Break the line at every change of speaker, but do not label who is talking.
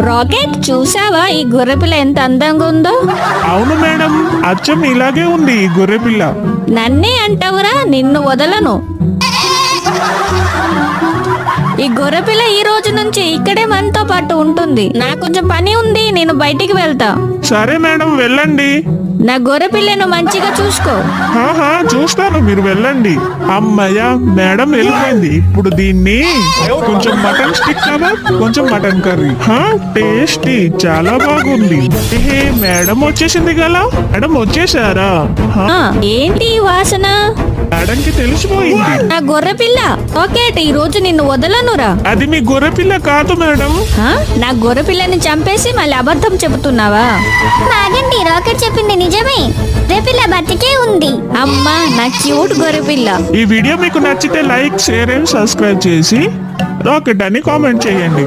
Rocket చూసావా ఈ గొర్రెపిల్ల ఎంత అందంగా ఉందో?
అవును మేడం, అచ్చం ఇలాగే ఉంది ఈ గొర్రెపిల్ల.
నన్నే అంటావురా, నిన్ను వదలను. ఈ గొర్రెపిల్ల ఈ రోజు నుంచి ఇక్కడే మనతో పాటు ఉంటుంది. నాకు కొంచెం పని ఉంది, నేను బయటికి వెళ్తా.
సరే మేడం, వెళ్ళండి.
నా గొర్రెపిల్లను మంచిగా చూసుకో.
చూస్తాను, మీరు వెళ్ళండి. అమ్మయ్య, మేడం వెళ్ళిపోయింది. ఇప్పుడు దీన్ని కొంచెం మటన్ స్టిక్ కబాబ్, కొంచెం మటన్ కర్రీ. టేస్టీ, చాలా బాగుంది. మేడం వచ్చేసింది కదా. మేడం వచ్చేసారా?
ఏంటి ఈ వాసన?
మేడంకి తెలిసిపోయింది.
నా గొర్రెపిల్ల రాకెట్, ఈ రోజు నిన్ను వదలనురా.
అది మీ గొర్రెపిల్ల కాదు మేడం.
నా గొర్రెపిల్లని చంపేసి మళ్ళీ అబద్ధం చెబుతున్నావా?
ఆగండి, రాకెట్ చెప్పింది నిజమే. గొర్రెపిల్ల బతికే ఉంది.
అమ్మా, నా క్యూట్ గొర్రెపిల్ల.
ఈ వీడియో మీకు నచ్చితే లైక్, షేర్ అండ్ సబ్స్క్రైబ్ చేసి రాకెట్ అని కామెంట్ చేయండి.